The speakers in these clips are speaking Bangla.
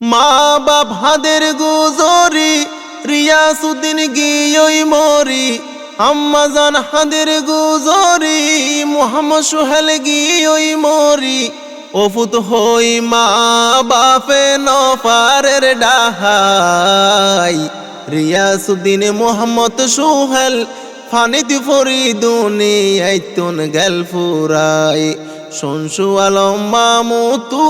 মা বাপ হাদের গুজরি রিয়াসুদ্দিন গিয়ই মরি আম্মা জান হাদের গুজরি মোহাম্মদ সোহেল গিয়ই মরি ওফুত হই মা বাপে নফারের ডাহাই রিয়াসুদ্দিন মোহাম্মদ সোহেল ফানিতি ফরি দুনিয়ায় তুন গেল ফুরাই শুনশু আলম মামুতু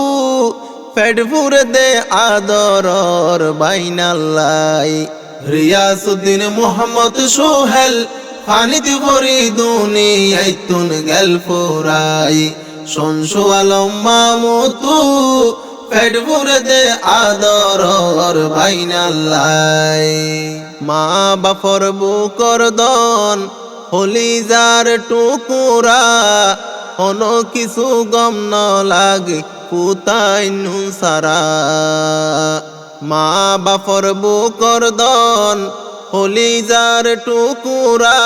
পেট ভরে দে আদরর বাইনাল্লাই রিয়াসুদ্দিন মোহাম্মদ সোহেল ফানিতি ভরি দুনিয়ায় তুন গেল ফুরাই শুনশু আলম মামুতু পেট ভরে দে আদরর বাইনাল্লাই মা বাপর বুকর দন হলিজার টুকুরা কোনো কিছু গম ন লাগে পুতাই নু সারা মা বাপর বুকর দন হলিজার টুকুরা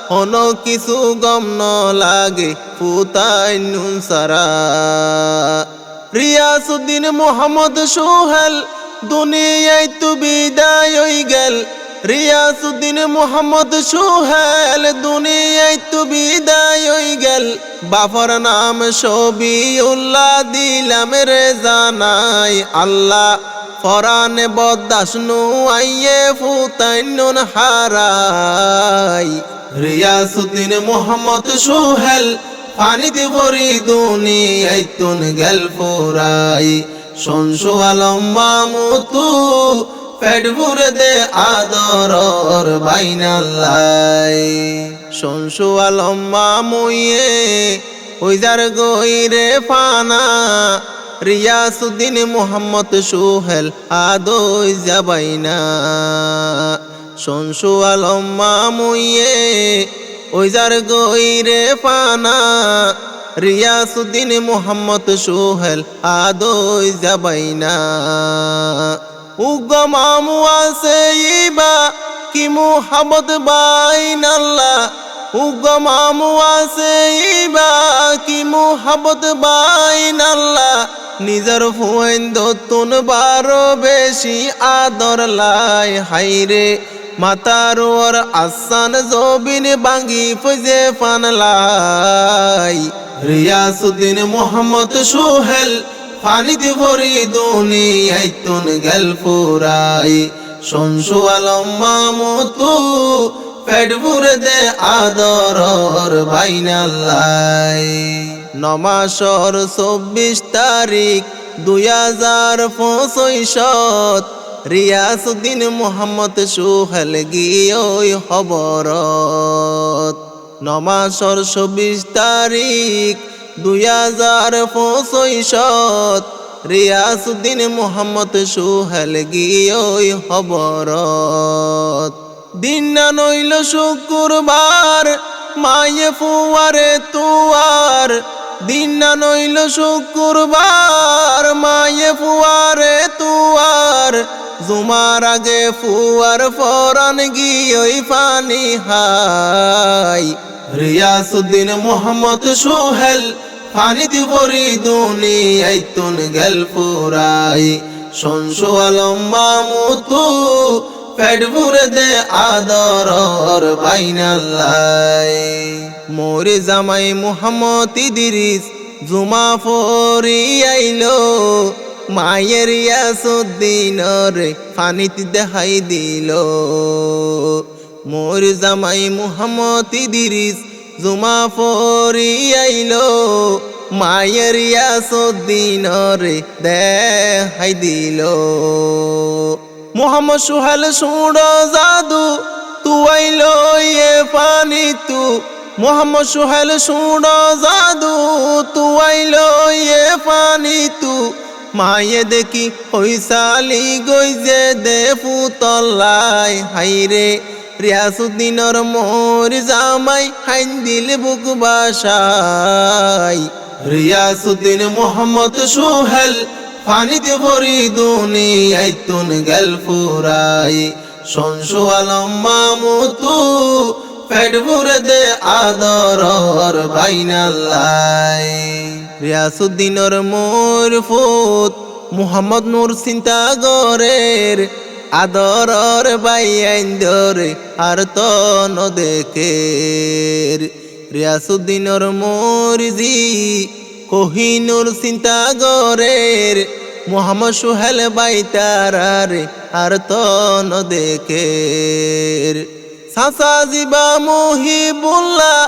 কোনো কিছু গম ন লাগে পুতাই নু সারা রিয়াসুদ্দিন মোহাম্মদ সোহেল দুনিয়ায় তু বিদায় হই গেল রিয়াসুদ্দিন মোহাম্মদ সোহেল দুনিয়ায় তু বিদায় হই গেল বাপর নাম শবিউল্লাহ দিলাম রে জানাই আল্লাহ ফরানে বদাস নু আইয়ে ফুতাইনুন হারাই রিয়াসুদ্দিন মোহাম্মদ সোহেল পানিতে ভরি দুনিয়ায় তুন গেল ফুরাই শুনশু আলম মামুতু পেট ভরে দে আদরর বাইনাল্লাই শুনশু আলম মামুয়ে ওইজার গইরে ফানা রিয়াসুদ্দিন মোহাম্মদ সোহেল আদই যাবাইনা শুনশু আলম মামুয়ে ওইজার গইরে ফানা রিয়াসুদ্দিন মোহাম্মদ সোহেল আদই যাবাইনা উগ্র মামু আছে ইবা কি মুহাম্মদ বাইনাল্লাহ উগ্র মামু আছে ইবা কি মুহাম্মদ বাইনাল্লাহ নিজের ফুয়েন্দ তুন বারো বেশি আদর লাই হাইরে মাতার ওর আসান জবিন বাঙ্গি ফজে ফানলাই রিয়াসুদ্দিন মোহাম্মদ সোহেল পানিতে ভরি দুনিয়ায় তুন গেল ফুরাই শুনশু আলম মামুতু পেট ভরে দে আদরর বাইনাল্লাই নমাসর 24 তারিখ 2025 রিয়াসুদ্দিন মোহাম্মদ সোহেল গিয়ই খবরত নমাসর 24 তারিখ 2025 রিয়াসুদ্দিন মোহাম্মদ সোহেল গিয়ই খবরত দিন না নইল শুক্রবার মায়ে ফুয়ারে তুয়ার দিন না নইল শুক্রবার মায়ে ফুয়ারে তুয়ার জুমার আগে ফুয়ার ফরান গিয়ই পানি হাই রিয়াসুদ্দিন মোহাম্মদ সোহেল পানিতে ভরি দুনিয়ায় তুন গেল ফুরাই শুনশু আলম মামুতু পেট ভরে দে আদরর বাইনাল্লাই মোর জামাই মোহাম্মদ ইদ্রিস জুমা ফরি আইলো মায়ের রিয়াসুদ্দিন রে পানিতে দেখাই দিল মোর জামাই মোহাম্মদ ইদ্রিস জুমা ফরি আইলো মায়ের রিয়াসুদ্দিন রে দেখাই দিল মোহাম্মদ সোহেল শুড় জাদু তু আইলো এ পানি তু মোহাম্মদ সোহেল শুড় জাদু তু আইলো এ পানি তু মায়ে দেখি হইসালি গই যে দে ফুতলাই হাইরে রিয়াসুদ্দিনর মোর জামাই হাইন দিল বুক বাসাই রিয়াসুদ্দিন মোহাম্মদ সোহেল পানিতে ভরি দুনিয়ায় তুন গেল ফুরাই শুনশু আলম মামুতু পেট ভরে দে আদরর বাইনাল্লাই রিয়াসুদ্দিনর মোর ফুত মুহাম্মদ নূর চিন্তা গরের আদরর বাইন্দরে আর তো নদেকের রিয়াসুদ্দিনর মরিজি কোহিনুর চিন্তা গরের মুহাম্মদ সোহেল বাইতারারে আর তো নদেকের সাসা জিবা মুহিবুল্লাহ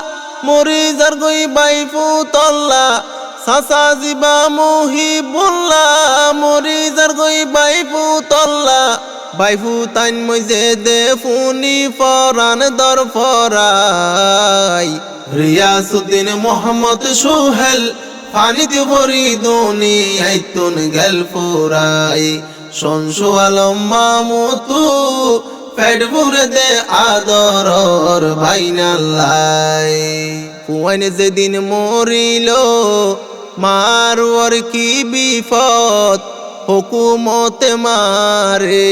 মরিজার গই বাইফুতল্লা সাসা জিবা মুহিবুল্লাহ মরিজার গই বাইফুতল্লা বাইফু তাইন মইজে দে ফুনি ফরান দর ফরাই রিয়াসুদ্দিন মোহাম্মদ সোহেল ফানিতে ভরি দুনিয়ায় তুন গেল ফুরাই শনশু আলম মামুতু পেট ভরে দে আদরর বাইনাল্লাই ফুয়াইন যেদিন মরিল মারওয়ার কি বিপদ হুকুমতে মারে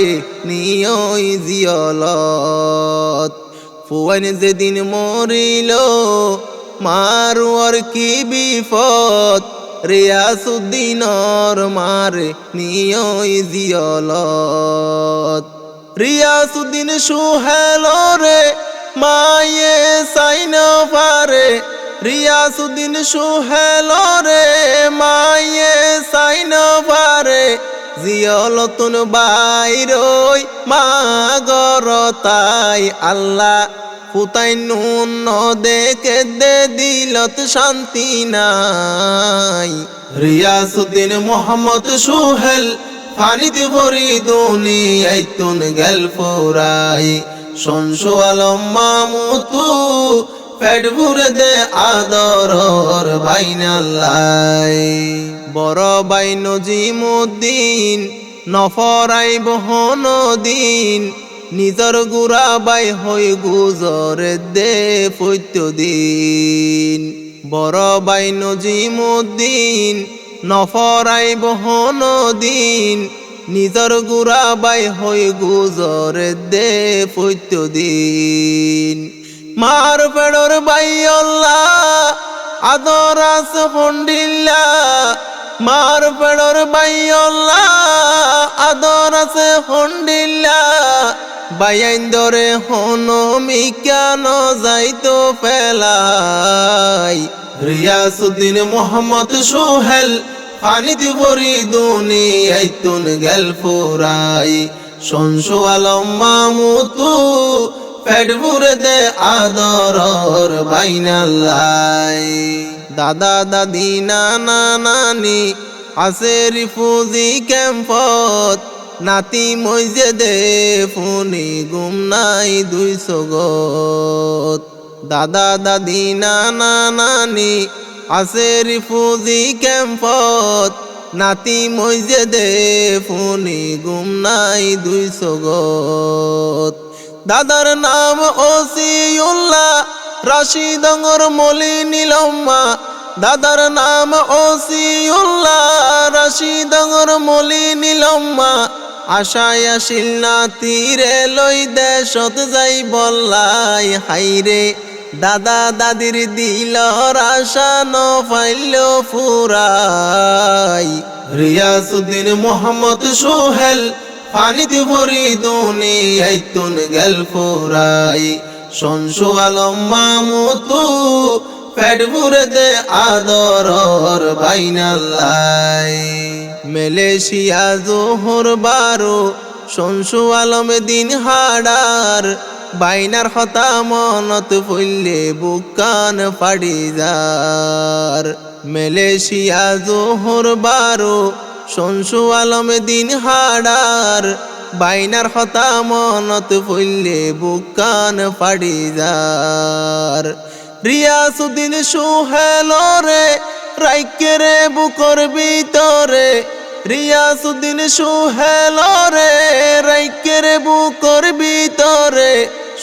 নিয়ই জিয়লত ফুয়াইন যেদিন মরিল মারওয়ার কি বিপদ রিয়াসুদ্দিনর মারে নিয়ই জিয়লত রিয়াসুদ্দিন সোহেল রে মায়ে সাইন পারে রিয়াসুদ্দিন সোহেল রে মায়ে সাইন পারে জিয়লতুন বাইরই মাগরতাই আল্লাহ ফুতাই নুন দেখে দে দিলত শান্তি নাই রিয়াসুদ্দিন মোহাম্মদ সোহেল ফানিতে ভরি দুনিয়ায় তুন গেল ফুরাই শনশু আলম মামুতু পেট ভরে দে আদরর বাইনাল্লাই বড় বাই নজিমুদ্দিন নফরাই বহনদিন নিজর গুড়া বাই হই গুজরে দে প্রত্যদিন বড় বাই নজিমুদ্দিন নফরাই বহনদিন নিজর গুড়া বাই হই গুজরে দে প্রত্যদিন মার পেড়র বাইল্লা আদর আছে হন্ডিল্লা মার পেড়র বাইল্লা আদর আছে হন্ডিল্লা বাইন দরে হনমি কেন যাইতো পেলাই রিয়াসুদ্দিন মোহাম্মদ সোহেল ফানিতে ভরি দুনিয়ায় তুন গেল ফুরাই শনশু আলম মামুতু পেট ভরে দে আদরর বাইনাল্লাই দাদা দাদি নানা নানি আছে রিফুজি ক্যাম্পত নাতি মইজে দে ফুনি গুম নাই 200 গত দাদা দাদি নানা নানি আছে রিফুজি ক্যাম্পত নাতি মইজে দে ফুনি গুম নাই 200 গত দাদার নাম ওসিউল্লাহ রাশিদঙ্গর মলি নীলম্মা দাদার নাম ওসিউল্লাহ রাশিদঙ্গর মলি নীলম্মা আশায় আসিল না তীরে লই দেশত যাই বললাই হাইরে দাদা দাদির দিলর আশা ন ফাইল ফুরাই রিয়াসুদ্দিন মোহাম্মদ সোহেল ফানিতে ভরি দুনিয়ায় তুন গেল ফুরাই শনশু আলম মামুতু পেট ভরে দে আদরর বাইনাল্লাই মালয়েশিয়া জোহর বারো শনশু আলম দিন হাডার বাইনার হতা মনত পড়লে বুকান ফাড়ি যার মালয়েশিয়া জোহর বারো শনশু আলম দিন হাডার বাইনার হতা মনত পড়লে বুকান ফাড়ি যার রিয়াসুদ্দিন সোহেল রে রাইকেরে বুকর ভিতরে রিয়াসুদ্দিন সোহেল রে রাইকেরে বুকর ভিতরে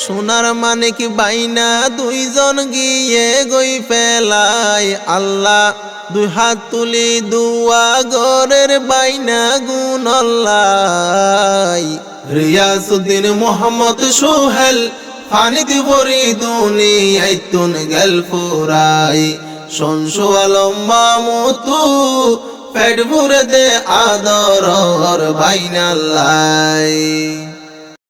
সোনার মানিক বাইনা দুইজন গিয়ে গই ফেলাই আল্লাহ দুই হাত তুলি দুয়া গরের বাইনা গুনল্লাই রিয়াসুদ্দিন মোহাম্মদ সোহেল ফানিতে ভরি দুনিয়ায় তুন গেল ফুরাই শনশু আলম মামুতু পেট ভরে দে আদর বাইনাল্লাই।